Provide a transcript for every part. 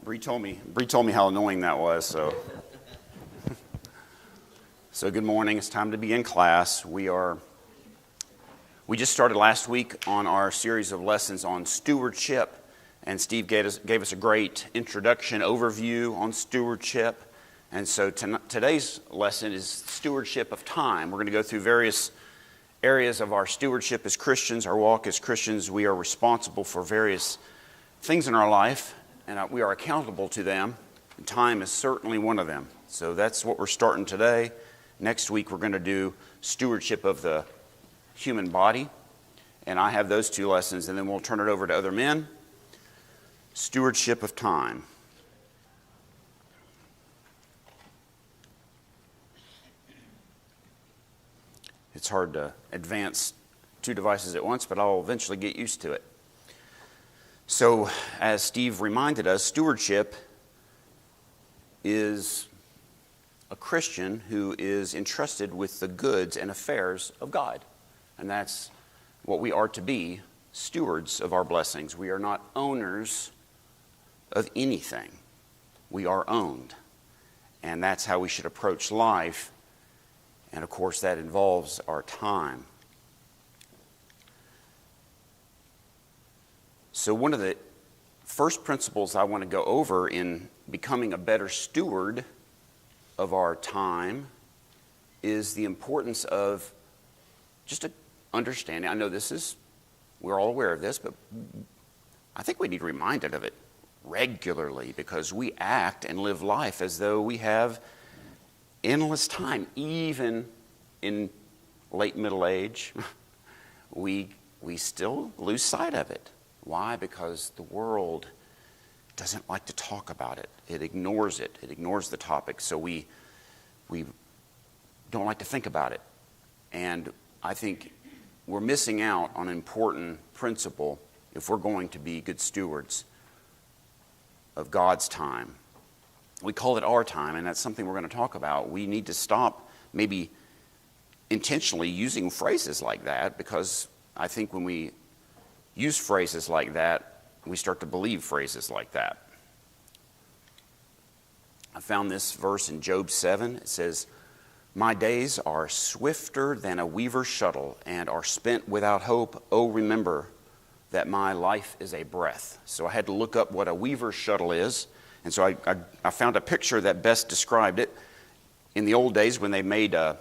Bree told me how annoying that was. So good morning. It's time to begin class. We just started last week on our series of lessons on stewardship, and Steve gave us a great introduction overview on stewardship. And so today's lesson is stewardship of time. We're going to go through various areas of our stewardship as Christians, our walk as Christians. We are responsible for various things in our life, and we are accountable to them. And time is certainly one of them. So that's what we're starting today. Next week we're going to do stewardship of the human body, and I have those two lessons, and then we'll turn it over to other men. Stewardship of time. It's hard to advance two devices at once, but I'll eventually get used to it. So, as Steve reminded us, stewardship is a Christian who is entrusted with the goods and affairs of God. And that's what we are to be, stewards of our blessings. We are not owners of anything. We are owned. And that's how we should approach life. And of course, that involves our time. So one of the first principles I want to go over in becoming a better steward of our time is the importance of just understanding. I know we're all aware of this, but I think we need reminded of it regularly because we act and live life as though we have endless time. Even in late middle age, we still lose sight of it. Why? Because the world doesn't like to talk about it. It ignores it. It ignores the topic. So we don't like to think about it. And I think we're missing out on an important principle if we're going to be good stewards of God's time. We call it our time, and that's something we're going to talk about. We need to stop maybe intentionally using phrases like that, because I think when we use phrases like that, we start to believe phrases like that. I found this verse in Job 7. It says, "My days are swifter than a weaver's shuttle and are spent without hope. Oh, remember that my life is a breath." So I had to look up what a weaver's shuttle is. And so I found a picture that best described it. In the old days, when they made a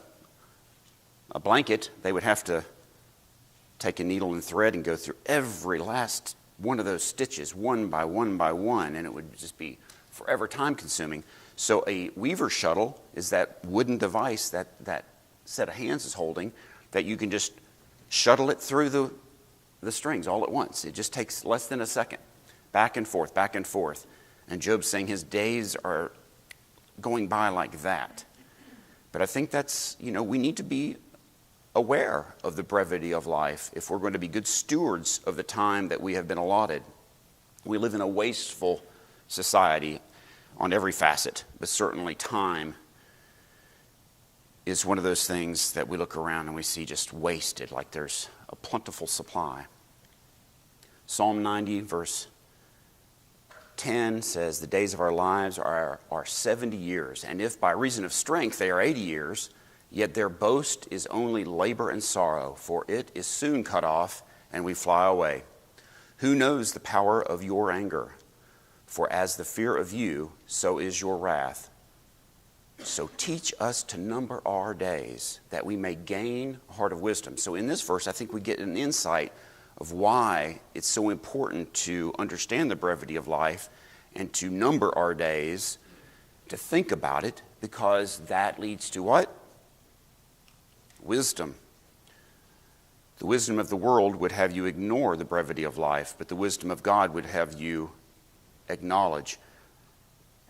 blanket, they would have to take a needle and thread and go through every last one of those stitches, one by one by one, and it would just be forever time-consuming. So a weaver's shuttle is that wooden device that set of hands is holding, that you can just shuttle it through the strings all at once. It just takes less than a second, back and forth, back and forth. And Job's saying his days are going by like that. But I think that's, we need to be aware of the brevity of life if we're going to be good stewards of the time that we have been allotted. We live in a wasteful society on every facet, but certainly time is one of those things that we look around and we see just wasted, like there's a plentiful supply. Psalm 90, verse 10 says, "The days of our lives are 70 years, and if by reason of strength they are 80 years, yet their boast is only labor and sorrow, for it is soon cut off, and we fly away. Who knows the power of your anger? For as the fear of you, so is your wrath. So teach us to number our days, that we may gain a heart of wisdom." So in this verse, I think we get an insight of why it's so important to understand the brevity of life and to number our days, to think about it, because that leads to what? Wisdom. The wisdom of the world would have you ignore the brevity of life, but the wisdom of God would have you acknowledge.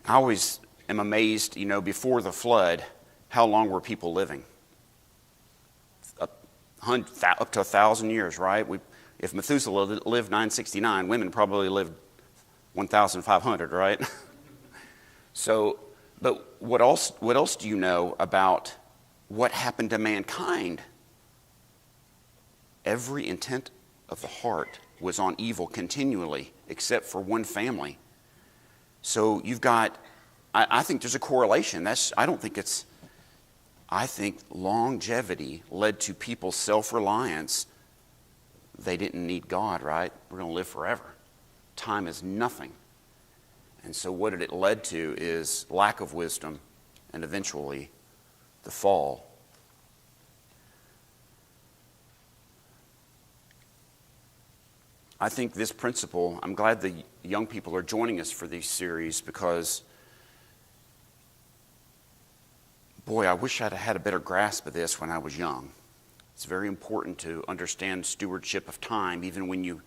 I always am amazed, before the flood, how long were people living? Up to 1,000 years, right? If Methuselah lived 969, women probably lived 1,500, right? So, but what else do you know about what happened to mankind? Every intent of the heart was on evil continually, except for one family. So you've got, I think there's a correlation. I think longevity led to people's self-reliance. They didn't need God, right? We're going to live forever. Time is nothing. And so what it led to is lack of wisdom and eventually the fall. I think this principle, I'm glad the young people are joining us for these series because, boy, I wish I'd had a better grasp of this when I was young. It's very important to understand stewardship of time, even when you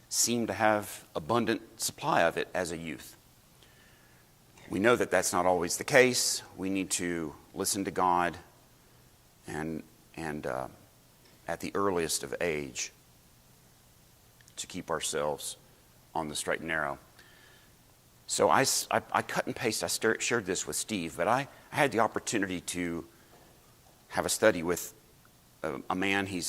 seem to have abundant supply of it as a youth. We know that that's not always the case. We need to listen to God and at the earliest of age to keep ourselves on the straight and narrow. So I cut and paste, I shared this with Steve, but I had the opportunity to have a study with a man. He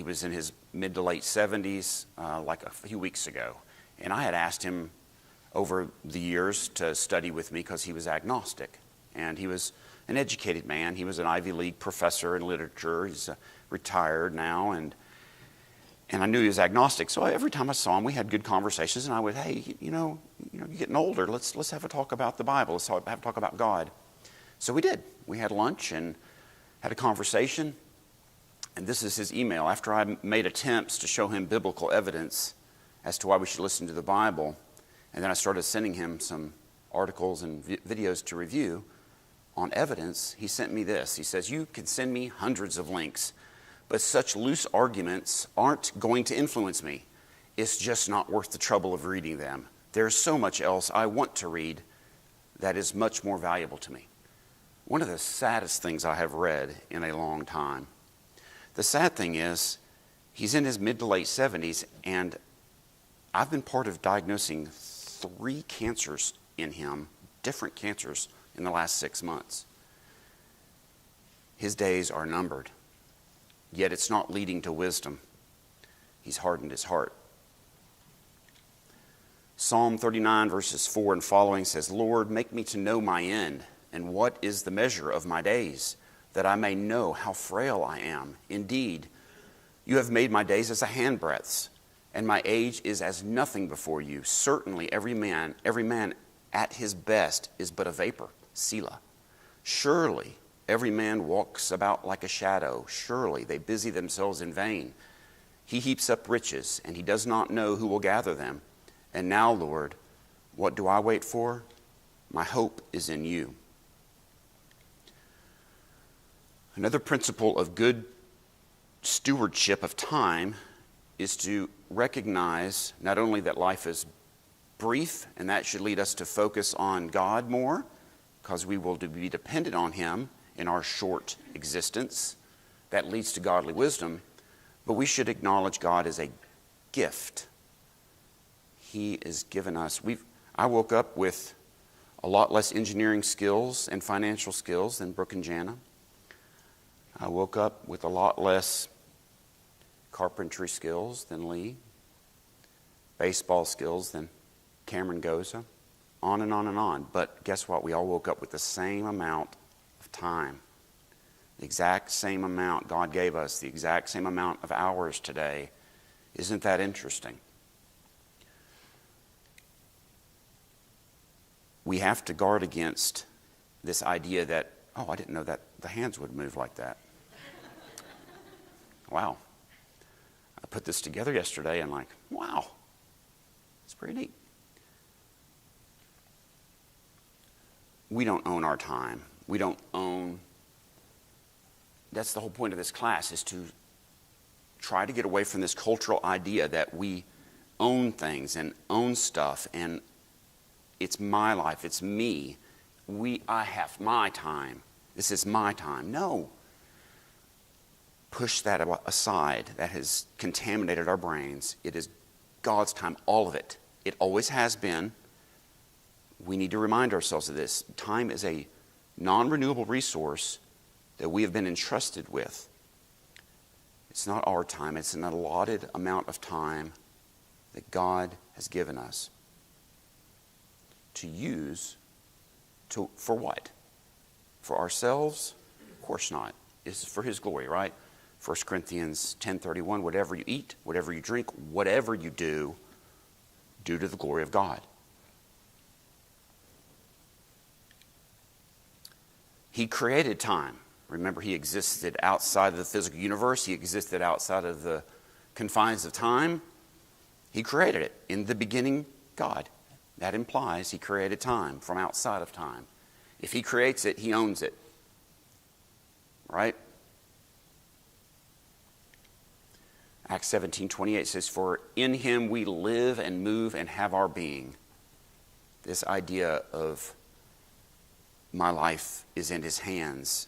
was in his mid to late 70s, like a few weeks ago. And I had asked him over the years to study with me because he was agnostic. And he was an educated man. He was an Ivy League professor in literature. He's retired now, and I knew he was agnostic. So every time I saw him, we had good conversations. And I would, hey, you're getting older. Let's have a talk about the Bible. Let's have a talk about God. So we did. We had lunch and had a conversation. And this is his email. After I made attempts to show him biblical evidence as to why we should listen to the Bible, and then I started sending him some articles and videos to review on evidence, he sent me this. He says, you can send me hundreds of links, but such loose arguments aren't going to influence me. It's just not worth the trouble of reading them. There's so much else I want to read that is much more valuable to me. One of the saddest things I have read in a long time. The sad thing is, he's in his mid to late 70s, and I've been part of diagnosing 3 cancers in him, different cancers, in the last 6 months. His days are numbered, yet it's not leading to wisdom. He's hardened his heart. Psalm 39 verses 4 and following says, Lord, make me to know my end, and what is the measure of my days, that I may know how frail I am. Indeed, you have made my days as a handbreadth, and my age is as nothing before you. Certainly every man at his best is but a vapor. Selah. Surely every man walks about like a shadow. Surely they busy themselves in vain. He heaps up riches, and he does not know who will gather them. And now, Lord, what do I wait for? My hope is in you. Another principle of good stewardship of time is to recognize not only that life is brief, and that should lead us to focus on God more, because we will be dependent on Him in our short existence. That leads to godly wisdom, but we should acknowledge God as a gift. He is given us. I woke up with a lot less engineering skills and financial skills than Brooke and Jana. I woke up with a lot less carpentry skills than Lee, baseball skills than Cameron Goza, on and on and on. But guess what? We all woke up with the same amount of time. The exact same amount God gave us, the exact same amount of hours today. Isn't that interesting? We have to guard against this idea that, oh, I didn't know that the hands would move like that. Wow. I put this together yesterday and wow, it's pretty neat. We don't own our time. We don't own. That's the whole point of this class, is to try to get away from this cultural idea that we own things and own stuff and it's my life, it's me. I have my time. This is my time. No. Push that aside. That has contaminated our brains. It is God's time, all of it. It always has been. We need to remind ourselves of this. Time is a non-renewable resource that we have been entrusted with. It's not our time. It's an allotted amount of time that God has given us. to use for what? For ourselves? Of course not. It's for his glory, right? 1 Corinthians 10:31, whatever you eat, whatever you drink, whatever you do to the glory of God. He created time. Remember, he existed outside of the physical universe. He existed outside of the confines of time. He created it. In the beginning, God. That implies he created time from outside of time. If he creates it, he owns it. Right? Acts 17:28 says, "For in him we live and move and have our being." This idea of my life is in his hands.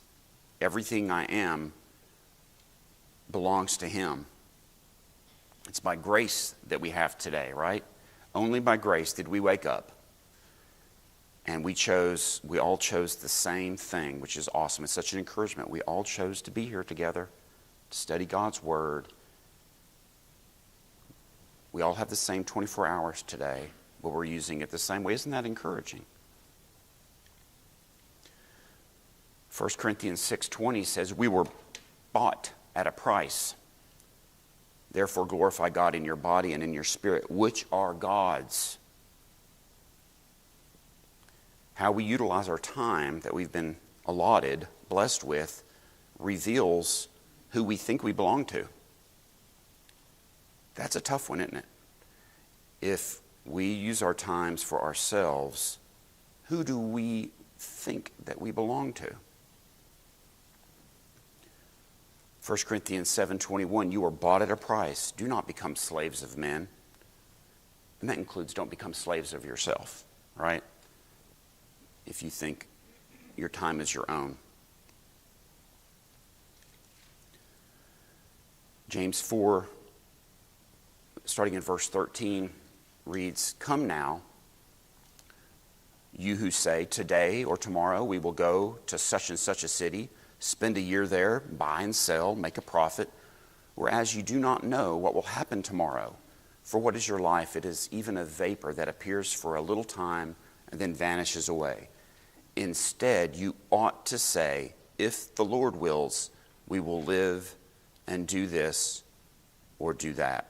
Everything I am belongs to him. It's by grace that we have today, right? Only by grace did we wake up. And we all chose the same thing, which is awesome. It's such an encouragement. We all chose to be here together, to study God's Word. We all have the same 24 hours today, but we're using it the same way. Isn't that encouraging? 1 Corinthians 6:20 says, "We were bought at a price. Therefore glorify God in your body and in your spirit, which are God's." How we utilize our time that we've been allotted, blessed with, reveals who we think we belong to. That's a tough one, isn't it? If we use our times for ourselves, who do we think that we belong to? 1 Corinthians 7:21, "You are bought at a price. Do not become slaves of men." And that includes don't become slaves of yourself, right? If you think your time is your own. James 4, starting in verse 13, reads, "Come now, you who say, today or tomorrow we will go to such and such a city, spend a year there, buy and sell, make a profit, whereas you do not know what will happen tomorrow. For what is your life? It is even a vapor that appears for a little time and then vanishes away. Instead, you ought to say, if the Lord wills, we will live and do this or do that."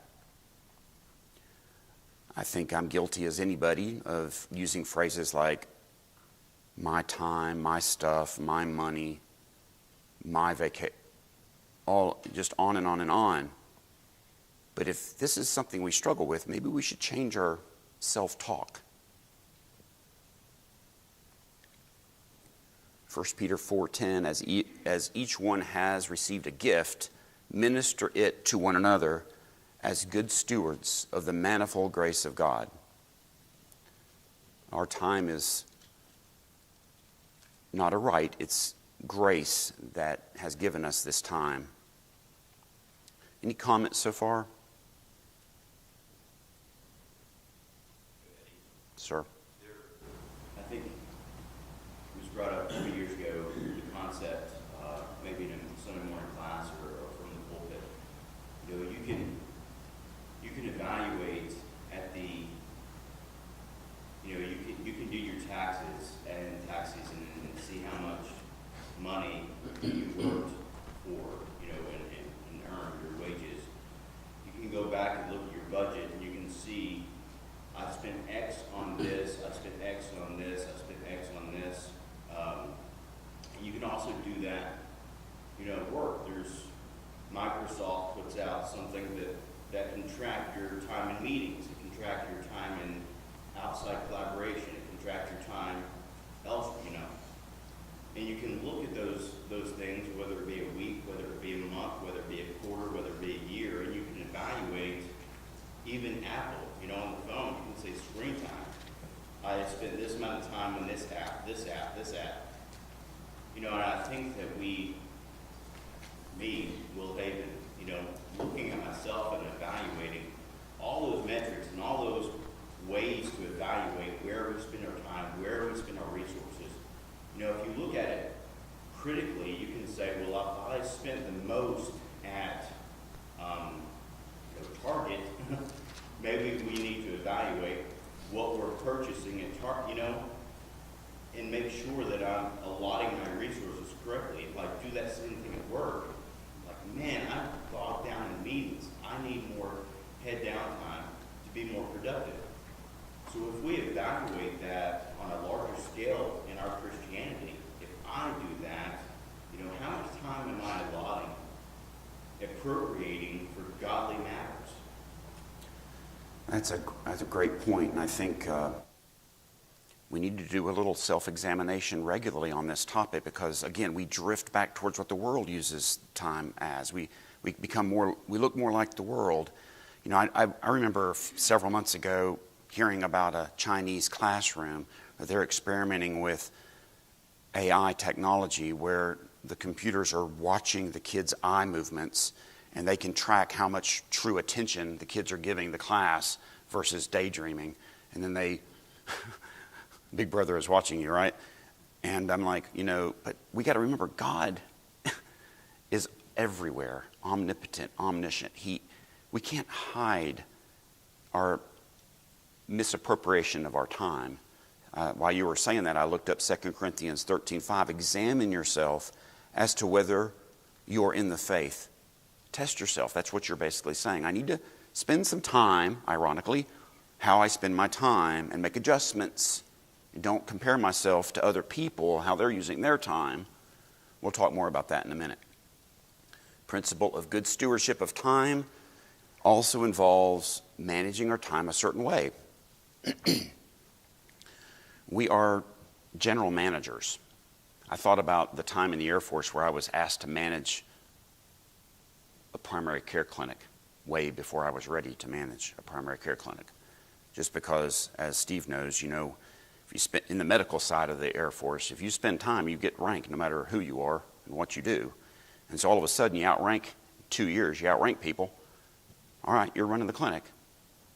I think I'm guilty as anybody of using phrases like my time, my stuff, my money, my vacation, all just on and on and on. But if this is something we struggle with, maybe we should change our self-talk. 1 Peter 4:10, as each one has received a gift, minister it to one another as good stewards of the manifold grace of God. Our time is not a right, it's grace that has given us this time. Any comments so far? Sir? I think it was brought up 2 years ago, the concept, maybe in a Sunday morning class or from the pulpit. You know, you can evaluate at the, you can do your taxes and tax season and see how much money you worked for, and earned your wages. You can go back and look at your budget and you can see, I spent X on this, I spent X on this, I spent X on this. And you can also do that, at work. There's Microsoft puts out something that can track your time in meetings. It can track your time in outside collaboration. It can track your time elsewhere, And you can look at those things, whether it be a week, whether it be a month, whether it be a quarter, whether it be a year, and you can evaluate even Apple, on the phone. You can say screen time. I spent this amount of time on this app, this app, this app. And I think that Will Haven, looking at myself and evaluating all those metrics and all those ways to evaluate where we spend our time, where we spend our resources. If you look at it critically, you can say, well, if I spent the most at Target, maybe we need to evaluate what we're purchasing at and make sure that I'm allotting my resources correctly. If I do that same thing at work, like, man, I'm bogged down in meetings. I need more head down time to be more productive. So if we evaluate that on a larger scale in our Christianity, if I do that, how much time am I allotting, appropriating for godly matters? That's a great point, and I think we need to do a little self-examination regularly on this topic because, again, we drift back towards what the world uses time as. We look more like the world. I remember several months ago hearing about a Chinese classroom where they're experimenting with AI technology where the computers are watching the kids' eye movements and they can track how much true attention the kids are giving the class versus daydreaming. And then Big Brother is watching you, right? And I'm like, but we got to remember God is everywhere, omnipotent, omniscient. We can't hide our misappropriation of our time. While you were saying that, I looked up 2 Corinthians 13:5. Examine yourself as to whether you're in the faith. Test yourself. That's what you're basically saying. I need to spend some time, ironically, how I spend my time and make adjustments. Don't compare myself to other people, how they're using their time. We'll talk more about that in a minute. Principle of good stewardship of time also involves managing our time a certain way. We are general managers. I thought about the time in the Air Force where I was asked to manage a primary care clinic way before I was ready to manage a primary care clinic. Just because, as Steve knows, if you spend in the medical side of the Air Force, if you spend time, you get ranked no matter who you are and what you do. And so all of a sudden you outrank 2 years, you outrank people. All right, you're running the clinic.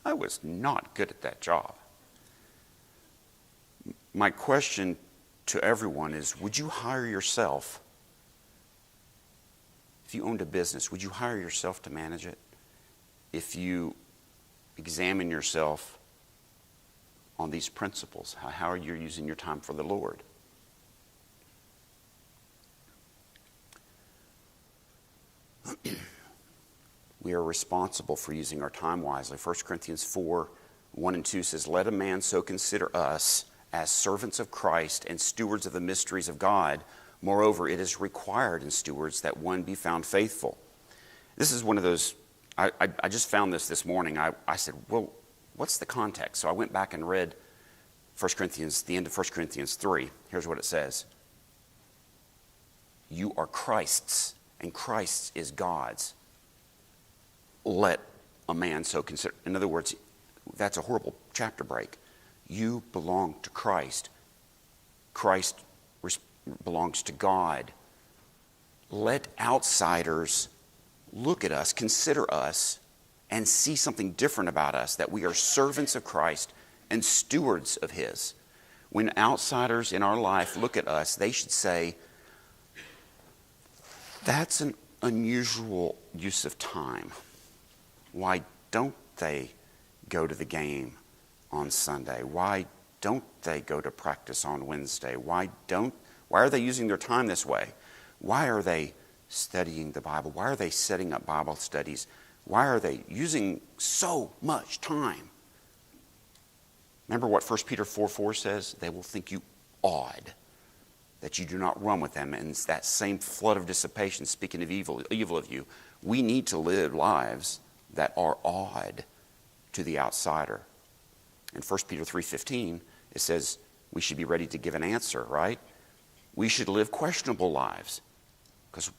I was not good at that job. My question to everyone is, would you hire yourself? If you owned a business, would you hire yourself to manage it? If you examine yourself on these principles, how are you using your time for the Lord? We are responsible for using our time wisely. 1 Corinthians 4:1-2 says, let a man so consider us as servants of Christ and stewards of the mysteries of God. Moreover, it is required in stewards that one be found faithful. This is one of those, I just found this morning. I said, well, what's the context? So I went back and read 1 Corinthians, the end of 1 Corinthians 3. Here's what it says. You are Christ's, and Christ is God's. Let a man so consider. In other words, that's a horrible chapter break. You belong to Christ. Christ belongs to God. Let outsiders look at us, consider us, and see something different about us, that we are servants of Christ and stewards of His. When outsiders in our life look at us, they should say, that's an unusual use of time. Why don't they go to the game on Sunday? Why don't they go to practice on Wednesday? Why are they using their time this way? Why are they studying the Bible? Why are they setting up Bible studies? Why are they using so much time? Remember what 1 Peter 4:4 says? They will think you odd, that you do not run with them. And it's that same flood of dissipation, speaking of evil of you. We need to live lives that are odd to the outsider. In 1 Peter 3:15, it says we should be ready to give an answer, right? We should live questionable lives. Because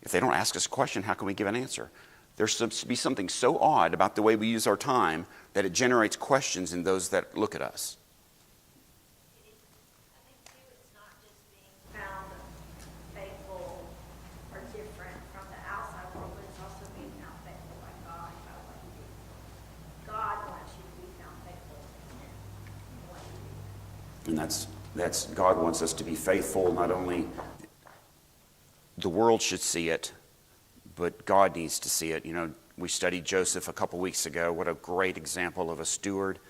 if they don't ask us a question, how can we give an answer? There's supposed to be something so odd about the way we use our time that it generates questions in those that look at us. I think, too, it's not just being found faithful or different from the outside world, but it's also being found faithful by God about what you do. God wants you to be found faithful in what you do. And that's God wants us to be faithful. Not only the world should see it, but God needs to see it. We studied Joseph a couple weeks ago. What a great example of a steward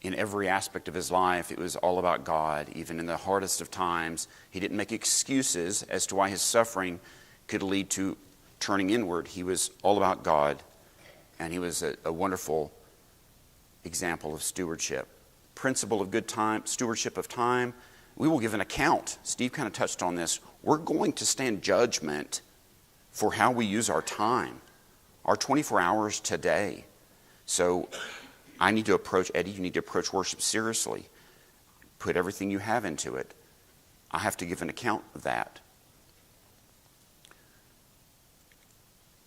in every aspect of his life, it was all about God. Even in the hardest of times, he didn't make excuses as to why his suffering could lead to turning inward. He was all about God, and he was a wonderful example of stewardship. Principle of good time, stewardship of time. We will give an account. Steve kind of touched on this. We're going to stand judgment for how we use our time, our 24 hours today. So I need to approach, Eddie, you need to approach worship seriously. Put everything you have into it. I have to give an account of that.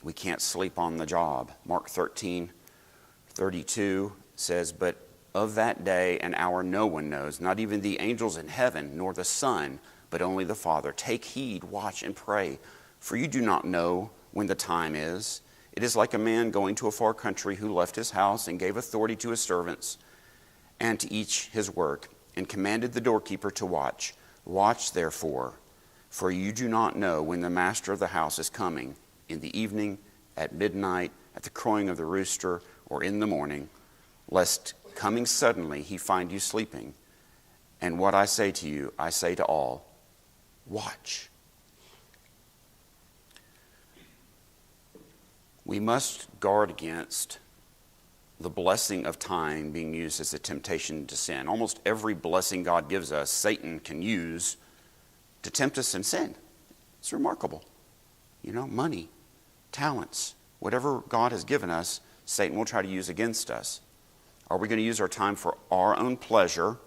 We can't sleep on the job. Mark 13:32 says, but of that day and hour no one knows, not even the angels in heaven, nor the Son, but only the Father. Take heed, watch, and pray, for you do not know when the time is. It is like a man going to a far country who left his house and gave authority to his servants and to each his work, and commanded the doorkeeper to watch. Watch therefore, for you do not know when the master of the house is coming, in the evening, at midnight, at the crowing of the rooster, or in the morning, lest coming suddenly he find you sleeping. And what I say to you, I say to all, watch. We must guard against the blessing of time being used as a temptation to sin. Almost every blessing God gives us, Satan can use to tempt us in sin. It's remarkable. Money, talents, whatever God has given us, Satan will try to use against us. Are we going to use our time for our own pleasure?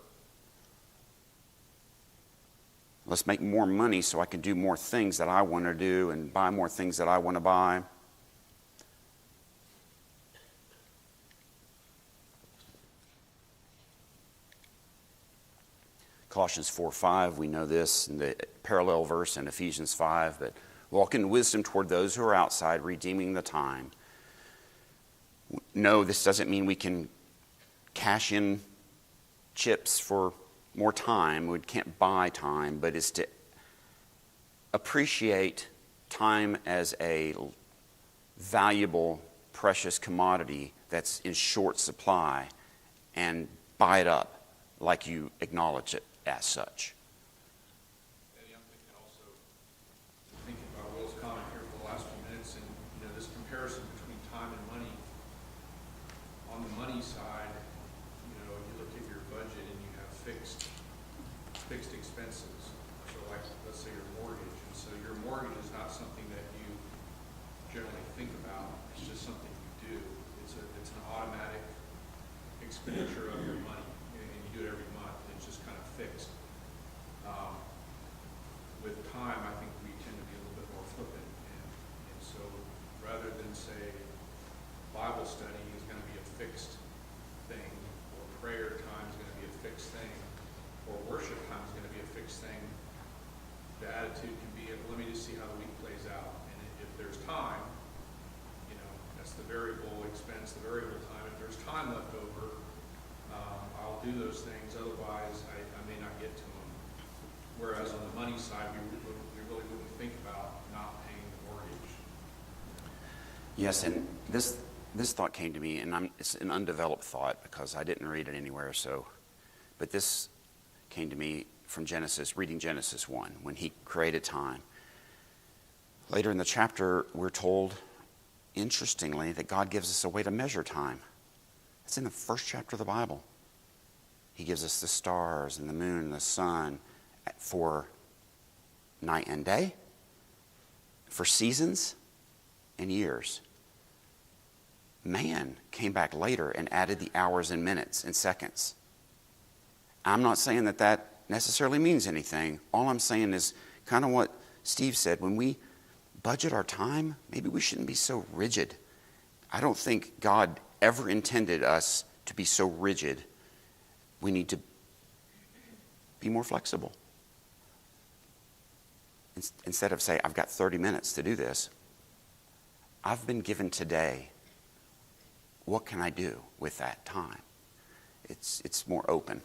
Let's make more money so I can do more things that I want to do and buy more things that I want to buy. Colossians 4:5, we know this in the parallel verse in Ephesians 5, but walk in wisdom toward those who are outside, redeeming the time. No, this doesn't mean we can cash in chips for more time. We can't buy time, but it's to appreciate time as a valuable, precious commodity that's in short supply and buy it up like you acknowledge it as such. Eddie, I'm thinking about Will's comment here for the last few minutes, and this comparison between time and money. On the money side, you look at your budget and you have fixed expenses. So, like, let's say your mortgage, and so your mortgage is not something that you generally think about. It's just something you do. It's an automatic expenditure of your money, and you do it every month. It's just kind of fixed. With time, I think we tend to be a little bit more flippant, and so rather than say Bible study is going to be a fixed thing, or prayer time is going to be a fixed thing, or worship time is going to be a fixed thing, the attitude can be, let me just see how the week plays out, and if there's time, that's the variable expense, the variable time. If there's time left over, I'll do those things, otherwise I may not get to them. Whereas on the money side, we really wouldn't think about not paying the mortgage. Yes, and this thought came to me, and it's an undeveloped thought because I didn't read it anywhere. But this came to me from Genesis, reading Genesis 1, when he created time. Later in the chapter, we're told, interestingly, that God gives us a way to measure time. It's in the first chapter of the Bible. He gives us the stars and the moon and the sun for night and day, for seasons and years. Man came back later and added the hours and minutes and seconds. I'm not saying that necessarily means anything. All I'm saying is kind of what Steve said. When we budget our time, maybe we shouldn't be so rigid. I don't think God ever intended us to be so rigid. We need to be more flexible. Instead of saying, I've got 30 minutes to do this, I've been given today. What can I do with that time? It's more open.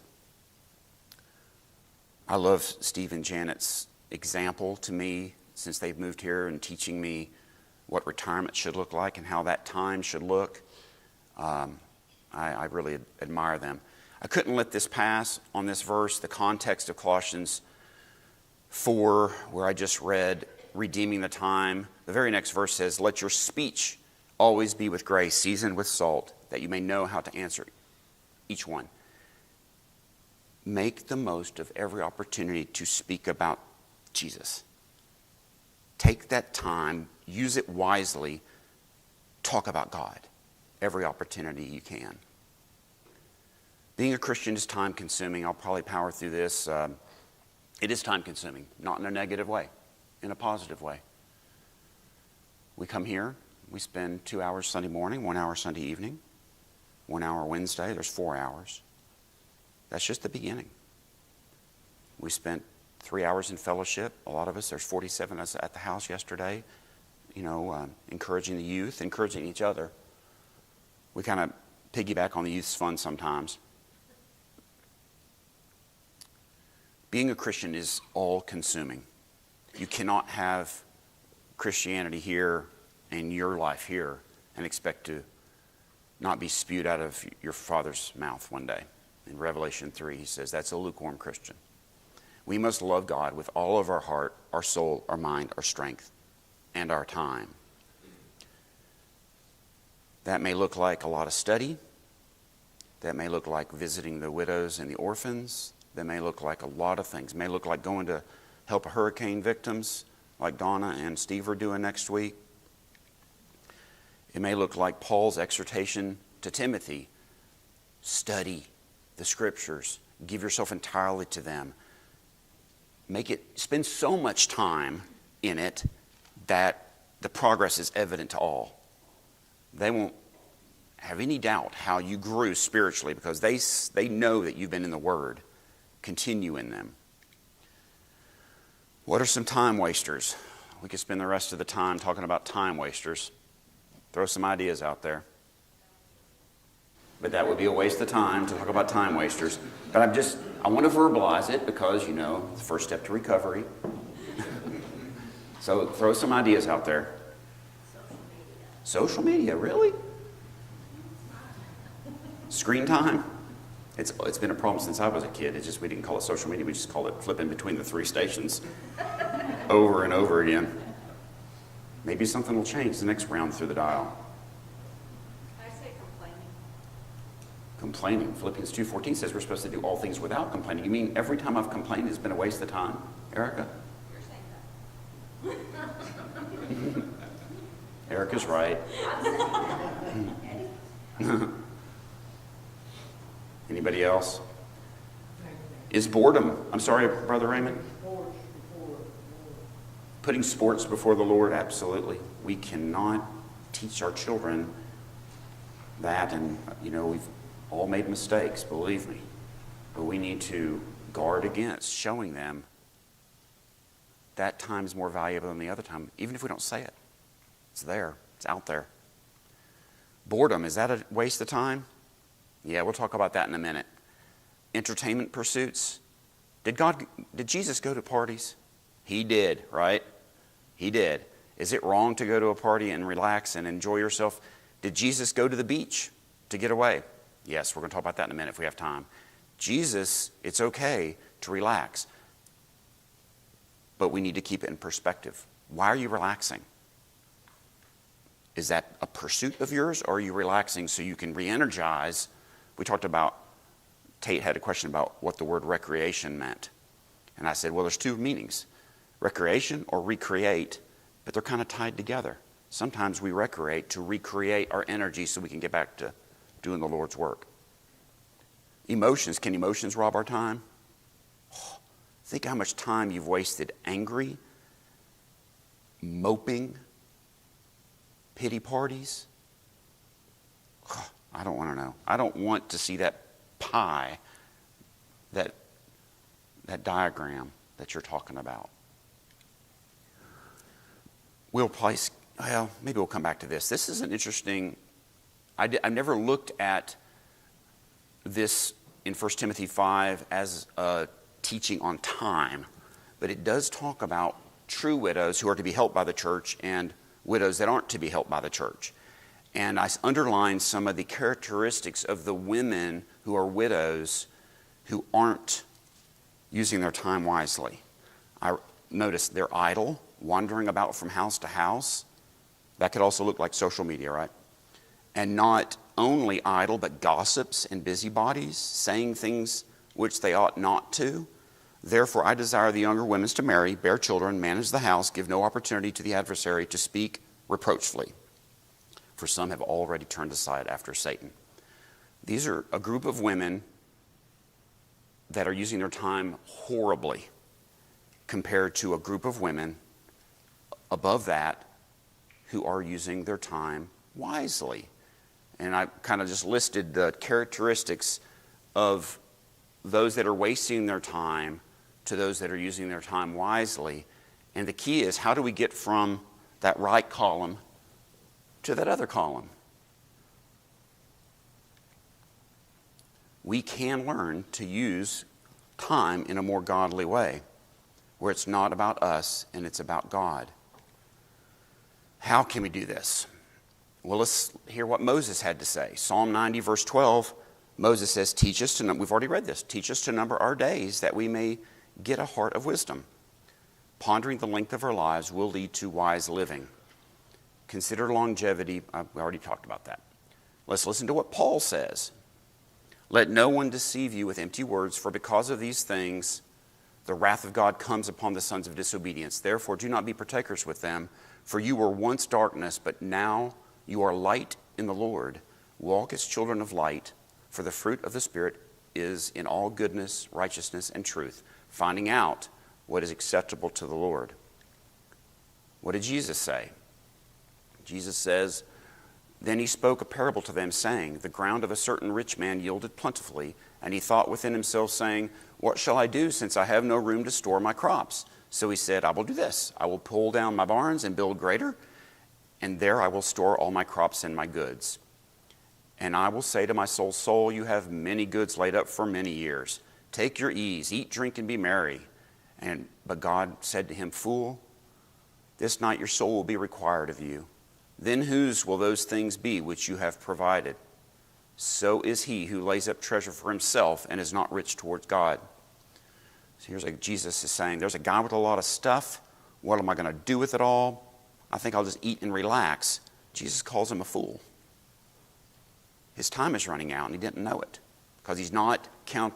I love Steve and Janet's example to me since they've moved here and teaching me what retirement should look like and how that time should look. I really admire them. I couldn't let this pass on this verse, the context of Colossians 4, where I just read, redeeming the time. The very next verse says, let your speech always be with grace, seasoned with salt, that you may know how to answer each one. Make the most of every opportunity to speak about Jesus. Take that time, use it wisely, talk about God every opportunity you can. Being a Christian is time consuming. I'll probably power through this. It is time consuming, not in a negative way, in a positive way. We come here, we spend 2 hours Sunday morning, 1 hour Sunday evening, 1 hour Wednesday, there's 4 hours. That's just the beginning. We spent 3 hours in fellowship. A lot of us, there's 47 of us at the house yesterday, encouraging the youth, encouraging each other. We kind of piggyback on the youth's fun sometimes. Being a Christian is all-consuming. You cannot have Christianity here and your life here and expect to not be spewed out of your Father's mouth one day. In Revelation 3, he says that's a lukewarm Christian. We must love God with all of our heart, our soul, our mind, our strength, and our time. That may look like a lot of study. That may look like visiting the widows and the orphans. That may look like a lot of things. It may look like going to help hurricane victims like Donna and Steve are doing next week. It may look like Paul's exhortation to Timothy. Study the Scriptures. Give yourself entirely to them. Spend so much time in it that the progress is evident to all. They won't have any doubt how you grew spiritually because they know that you've been in the Word. Continue in them. What are some time wasters? We could spend the rest of the time talking about time wasters. Throw some ideas out there. But that would be a waste of time to talk about time wasters. But I want to verbalize it because, it's the first step to recovery. So throw some ideas out there. Social media, really? Screen time? It's been a problem since I was a kid. It's just we didn't call it social media. We just called it flipping between the 3 stations over and over again. Maybe something will change the next round through the dial. I say Complaining. Philippians 2:14 says we're supposed to do all things without complaining. You mean every time I've complained has been a waste of time, Erica? You're saying that. Erica's right. Anybody else? Is boredom, I'm sorry, Brother Raymond? Putting sports before the Lord, absolutely. We cannot teach our children that, and we've all made mistakes, believe me. But we need to guard against showing them that time is more valuable than the other time, even if we don't say it. It's there. It's out there. Boredom, is that a waste of time? Yeah, we'll talk about that in a minute. Entertainment pursuits. Did Jesus go to parties? He did, right? He did. Is it wrong to go to a party and relax and enjoy yourself? Did Jesus go to the beach to get away? Yes, we're going to talk about that in a minute if we have time. Jesus, it's okay to relax. But we need to keep it in perspective. Why are you relaxing? Is that a pursuit of yours, or are you relaxing so you can re-energize? We talked about, Tate had a question about what the word recreation meant. And I said, well, there's 2 meanings. Recreation or recreate, but they're kind of tied together. Sometimes we recreate to recreate our energy so we can get back to doing the Lord's work. Emotions, can emotions rob our time? Oh, think how much time you've wasted angry, moping, pity parties. Oh, I don't want to know. I don't want to see that pie, that diagram that you're talking about. Maybe we'll come back to this. This is an interesting, I've never looked at this in 1 Timothy 5 as a teaching on time, but it does talk about true widows who are to be helped by the church and widows that aren't to be helped by the church. And I underlined some of the characteristics of the women who are widows who aren't using their time wisely. I noticed they're idle, wandering about from house to house. That could also look like social media, right? And not only idle, but gossips and busybodies, saying things which they ought not to. Therefore, I desire the younger women to marry, bear children, manage the house, give no opportunity to the adversary to speak reproachfully. For some have already turned aside after Satan. These are a group of women that are using their time horribly compared to a group of women above that who are using their time wisely. And I kind of just listed the characteristics of those that are wasting their time to those that are using their time wisely. And the key is, how do we get from that right column to that other column? We can learn to use time in a more godly way, where it's not about us and it's about God. How can we do this? Well, let's hear what Moses had to say. Psalm 90, verse 12, Moses says, teach us to number, we've already read this, teach us to number our days that we may get a heart of wisdom. Pondering the length of our lives will lead to wise living. Consider longevity. We already talked about that. Let's listen to what Paul says. Let no one deceive you with empty words, for because of these things the wrath of God comes upon the sons of disobedience. Therefore, do not be partakers with them, for you were once darkness, but now you are light in the Lord. Walk as children of light, for the fruit of the Spirit is in all goodness, righteousness, and truth, finding out what is acceptable to the Lord. What did Jesus say? Jesus says, then he spoke a parable to them, saying, the ground of a certain rich man yielded plentifully, and he thought within himself, saying, what shall I do, since I have no room to store my crops? So he said, I will do this. I will pull down my barns and build greater, and there I will store all my crops and my goods. And I will say to my soul, soul, you have many goods laid up for many years. Take your ease, eat, drink, and be merry. But God said to him, fool, this night your soul will be required of you. Then whose will those things be which you have provided? So is he who lays up treasure for himself and is not rich towards God. So here's like Jesus is saying, there's a guy with a lot of stuff. What am I going to do with it all? I think I'll just eat and relax. Jesus calls him a fool. His time is running out and he didn't know it because he's not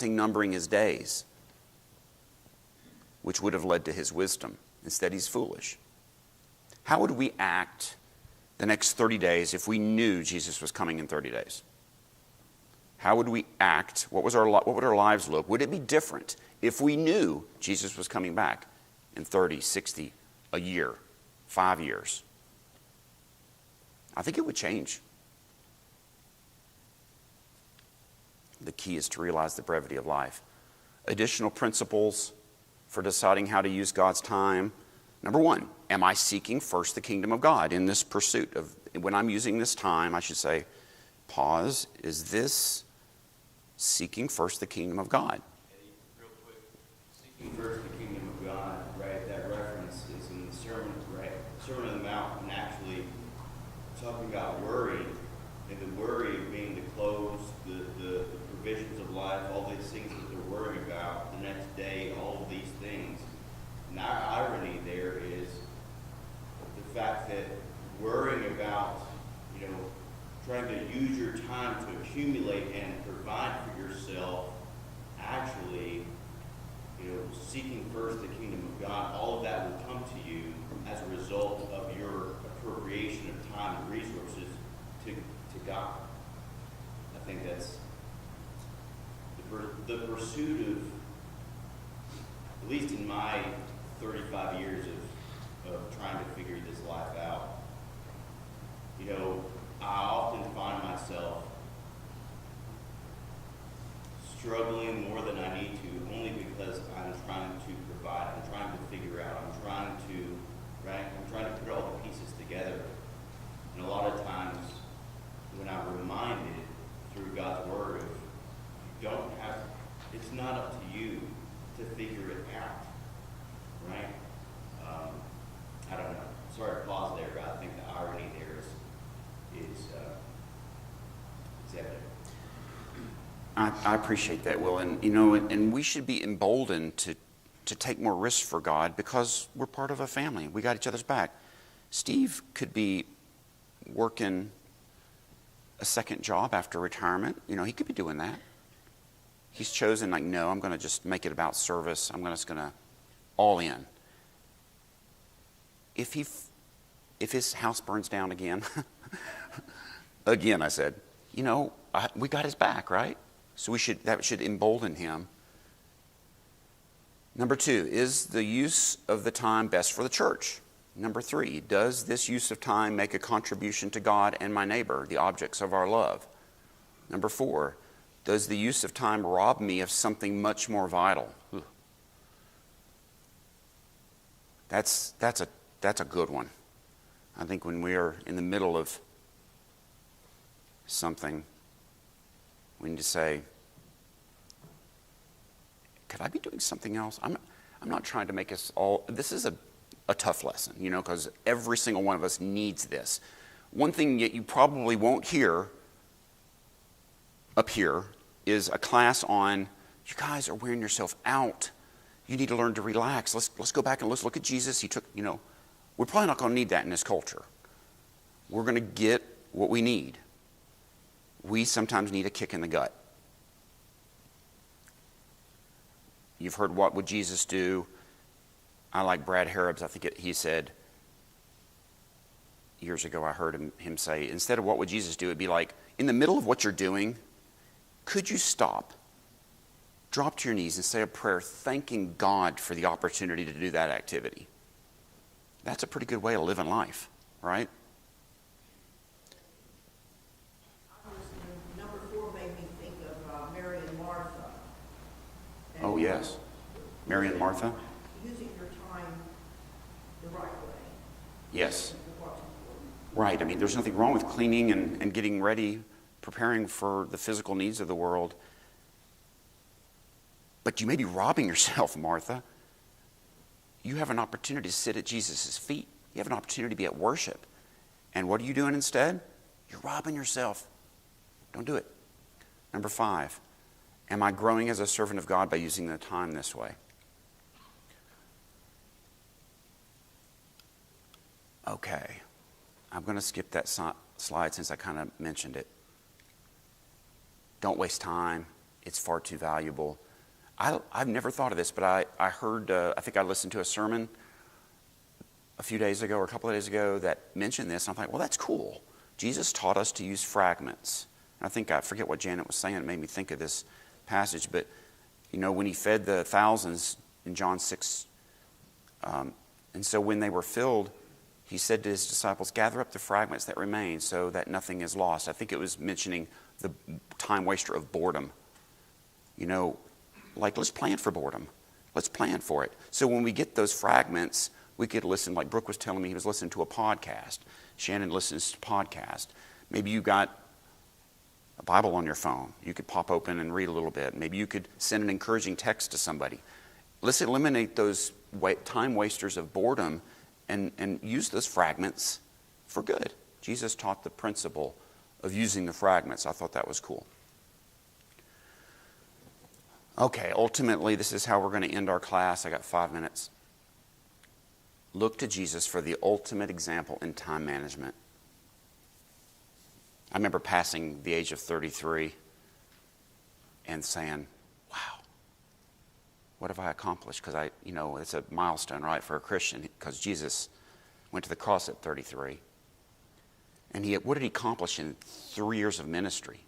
numbering his days, which would have led to his wisdom. Instead, he's foolish. How would we act the next 30 days if we knew Jesus was coming in 30 days? How would we act? What would our lives look? Would it be different if we knew Jesus was coming back in 30, 60, a year, 5 years? I think it would change. The key is to realize the brevity of life. Additional principles for deciding how to use God's time. Number one, am I seeking first the kingdom of God in this pursuit of, when I'm using this time, I should say, pause, is this seeking first the kingdom of God? Eddie, real quick, seeking first the kingdom of God, right, that reference is in the sermon, right, Sermon on the Mount, and actually talking about worry, and the worry of being the clothes, the provisions of life, all these things that they're worrying about, the next day, all of these things. And our irony there is the fact that worrying about, trying to use your time to accumulate and provide for yourself, actually, seeking first the kingdom of God, all of that will come to you as a result of your appropriation of time and resources to God. I think that's the pursuit of, at least in my 35 years of trying to figure this life out, I often find myself struggling more than I need to, only because I'm trying to provide, I'm trying to figure out, I'm trying to put all the pieces together. And a lot of times, when I'm reminded through God's word of, it's not up to you to figure it out, right? I don't know. Sorry to pause there, but I think the irony there is evident. I appreciate that, Will. And, you know, and we should be emboldened to take more risks for God because we're part of a family. We got each other's back. Steve could be working a second job after retirement. You know, he could be doing that. He's chosen, like, no, I'm going to just make it about service. I'm just going to all in. If his house burns down again, again, I said, you know, we got his back, right? So that should embolden him. Number 2, is the use of the time best for the church? Number 3, does this use of time make a contribution to God and my neighbor, the objects of our love? Number 4, does the use of time rob me of something much more vital? Ooh. That's a good one. I think when we are in the middle of something, we need to say, could I be doing something else? I'm not trying to make us all, this is a tough lesson, you know, because every single one of us needs this. One thing that you probably won't hear up here is a class on, you guys are wearing yourself out. You need to learn to relax. Let's go back and let's look at Jesus. He took, you know, we're probably not going to need that in this culture. We're going to get what we need. We sometimes need a kick in the gut. You've heard what would Jesus do? I like Brad Harabs. I think he said, years ago I heard him say, instead of what would Jesus do, it'd be like, in the middle of what you're doing, could you stop, drop to your knees and say a prayer thanking God for the opportunity to do that activity? That's a pretty good way of living life, right? Number 4 made me think of Mary and Martha. Oh, yes. Mary and Martha? Using your time the right way. Yes. is what's important. Right. I mean, there's nothing wrong with cleaning and getting ready, preparing for the physical needs of the world. But you may be robbing yourself, Martha. You have an opportunity to sit at Jesus' feet. You have an opportunity to be at worship. And what are you doing instead? You're robbing yourself. Don't do it. Number 5, am I growing as a servant of God by using the time this way? Okay. I'm going to skip that slide since I kind of mentioned it. Don't waste time. It's far too valuable. I've never thought of this, but I heard, I think I listened to a sermon a few days ago or a couple of days ago that mentioned this. And I'm like, well, that's cool. Jesus taught us to use fragments. And I forget what Janet was saying. It made me think of this passage. But, you know, when he fed the thousands in John 6, and so when they were filled, he said to his disciples, gather up the fragments that remain so that nothing is lost. I think it was mentioning the time waster of boredom. You know, like, let's plan for boredom. Let's plan for it. So when we get those fragments, we could listen, like Brooke was telling me, he was listening to a podcast. Shannon listens to podcasts. Maybe you got a Bible on your phone. You could pop open and read a little bit. Maybe you could send an encouraging text to somebody. Let's eliminate those time wasters of boredom and use those fragments for good. Jesus taught the principle of using the fragments. I thought that was cool. Okay, ultimately, this is how we're going to end our class. I got 5 minutes. Look to Jesus for the ultimate example in time management. I remember passing the age of 33 and saying, wow, what have I accomplished? Because it's a milestone, right, for a Christian, because Jesus went to the cross at 33. And what did he accomplish in 3 years of ministry?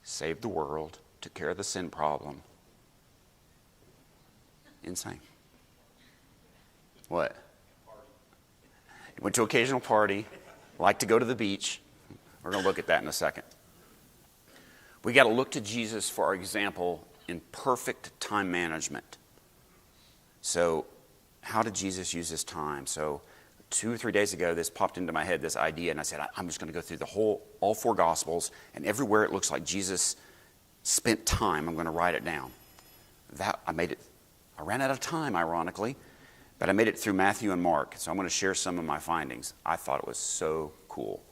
Saved the world, took care of the sin problem. Insane. What? Went to occasional party, liked to go to the beach. We're going to look at that in a second. We got to look to Jesus for our example in perfect time management. So, how did Jesus use his time? So, 2 or 3 days ago, this popped into my head, this idea, and I said, I'm just going to go through all 4 Gospels, and everywhere it looks like Jesus spent time, I'm going to write it down. I ran out of time, ironically, but I made it through Matthew and Mark, so I'm going to share some of my findings. I thought it was so cool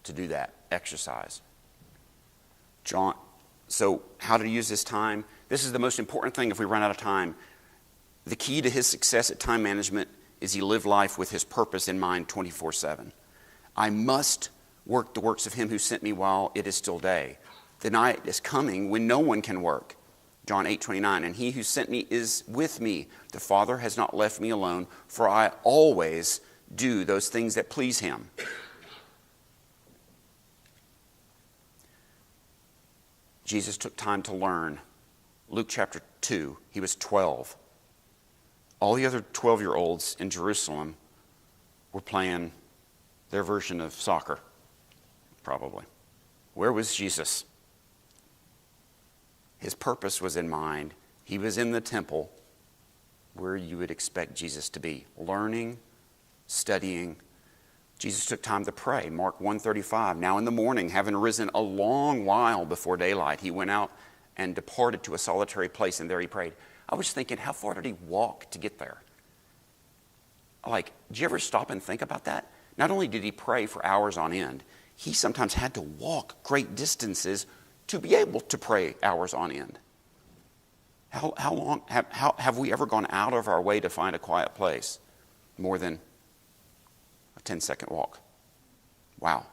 to do that exercise. So how to use this time? This is the most important thing if we run out of time. The key to his success at time management is he lived life with his purpose in mind 24/7. I must work the works of him who sent me while it is still day. The night is coming when no one can work. John 8:29, and he who sent me is with me. The Father has not left me alone, for I always do those things that please him. Jesus took time to learn. Luke chapter 2, he was 12. All the other 12-year-olds in Jerusalem were playing their version of soccer, probably. Where was Jesus? His purpose was in mind. He was in the temple where you would expect Jesus to be, learning, studying. Jesus took time to pray. Mark 1:35, now in the morning, having risen a long while before daylight, he went out and departed to a solitary place, and there he prayed. I was thinking, how far did he walk to get there? Like, did you ever stop and think about that? Not only did he pray for hours on end, he sometimes had to walk great distances to be able to pray hours on end. How long have we ever gone out of our way to find a quiet place? More than a 10-second walk. Wow.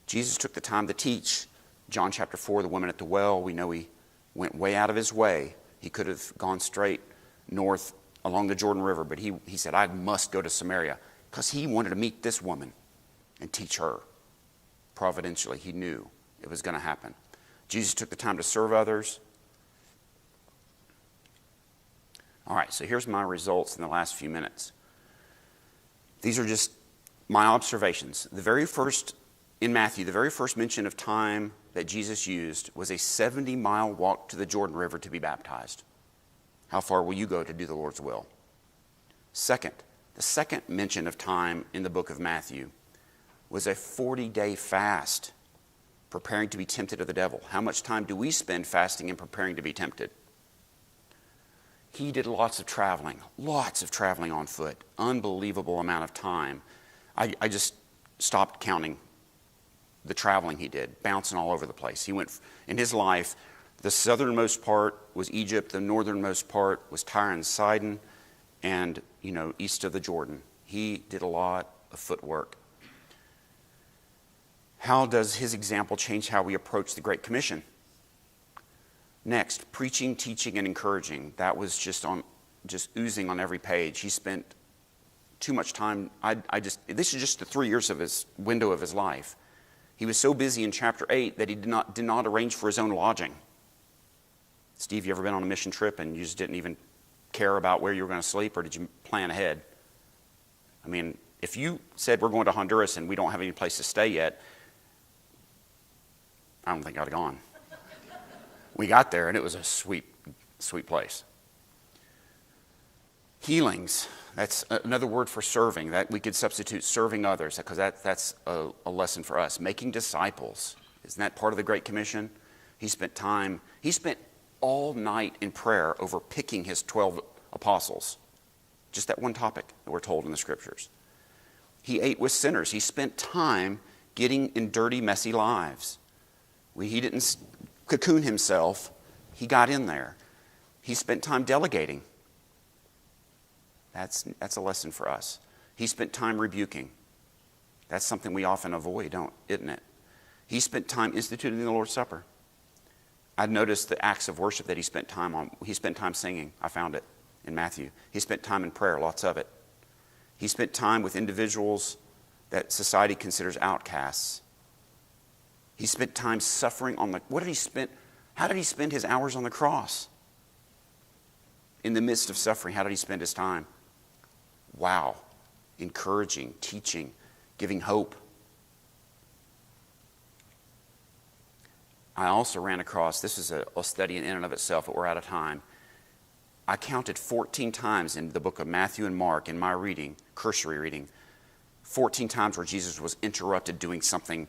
Jesus took the time to teach. John chapter 4, the woman at the well, we know he went way out of his way. He could have gone straight north along the Jordan River, but he said, I must go to Samaria, because he wanted to meet this woman and teach her. Providentially, he knew it was going to happen. Jesus took the time to serve others. All right, so here's my results in the last few minutes. These are just my observations. In Matthew, the very first mention of time that Jesus used was a 70-mile walk to the Jordan River to be baptized. How far will you go to do the Lord's will? Second, the second mention of time in the book of Matthew was a 40-day fast, preparing to be tempted of the devil. How much time do we spend fasting and preparing to be tempted? He did lots of traveling on foot, unbelievable amount of time. I just stopped counting the traveling he did, bouncing all over the place. He went, in his life, the southernmost part was Egypt, the northernmost part was Tyre and Sidon, and, east of the Jordan. He did a lot of footwork. How does his example change how we approach the Great Commission? Next, preaching, teaching, and encouraging. That was just oozing on every page. He spent too much time. This is just the 3 years of his window of his life. He was so busy in chapter 8 that he did not arrange for his own lodging. Steve, you ever been on a mission trip and you just didn't even care about where you were going to sleep, or did you plan ahead? I mean, if you said we're going to Honduras and we don't have any place to stay yet, I don't think I'd have gone. We got there and it was a sweet, sweet place. Healings. That's another word for serving. That we could substitute serving others, because that's a lesson for us. Making disciples. Isn't that part of the Great Commission? He spent all night in prayer over picking his 12 apostles. Just that one topic that we're told in the Scriptures. He ate with sinners. He spent time getting in dirty, messy lives. He didn't cocoon himself. He got in there. He spent time delegating. That's a lesson for us. He spent time rebuking. That's something we often avoid, isn't it? He spent time instituting the Lord's Supper. I noticed the acts of worship that he spent time on. He spent time singing. I found it in Matthew. He spent time in prayer, lots of it. He spent time with individuals that society considers outcasts. He spent time suffering on how did he spend his hours on the cross? In the midst of suffering, how did he spend his time? Wow. Encouraging, teaching, giving hope. I also ran across, this is a study in and of itself, but we're out of time. I counted 14 times in the book of Matthew and Mark in my reading, cursory reading, 14 times where Jesus was interrupted doing something.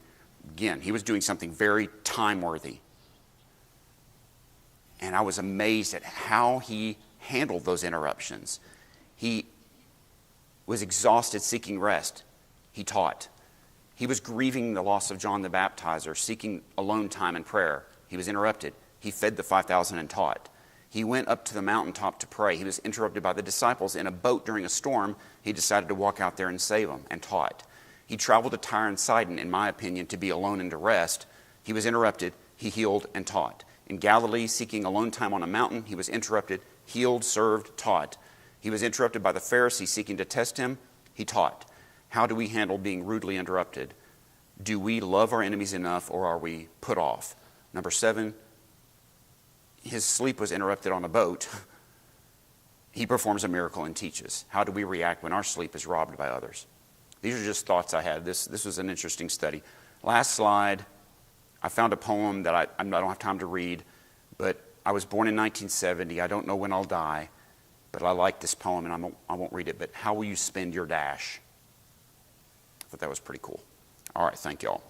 Again, he was doing something very time-worthy. And I was amazed at how he handled those interruptions. He was exhausted seeking rest. He taught. He was grieving the loss of John the Baptizer, seeking alone time in prayer. He was interrupted. He fed the 5,000 and taught. He went up to the mountaintop to pray. He was interrupted by the disciples in a boat during a storm. He decided to walk out there and save them, and taught. He traveled to Tyre and Sidon, in my opinion, to be alone and to rest. He was interrupted. He healed and taught. In Galilee, seeking alone time on a mountain, he was interrupted, healed, served, taught. He was interrupted by the Pharisees seeking to test him. He taught. How do we handle being rudely interrupted? Do we love our enemies enough, or are we put off? Number 7, his sleep was interrupted on a boat. He performs a miracle and teaches. How do we react when our sleep is robbed by others? These are just thoughts I had. This was an interesting study. Last slide. I found a poem that I don't have time to read, but I was born in 1970. I don't know when I'll die, but I like this poem, and I won't read it. But how will you spend your dash? I thought that was pretty cool. All right, thank y'all.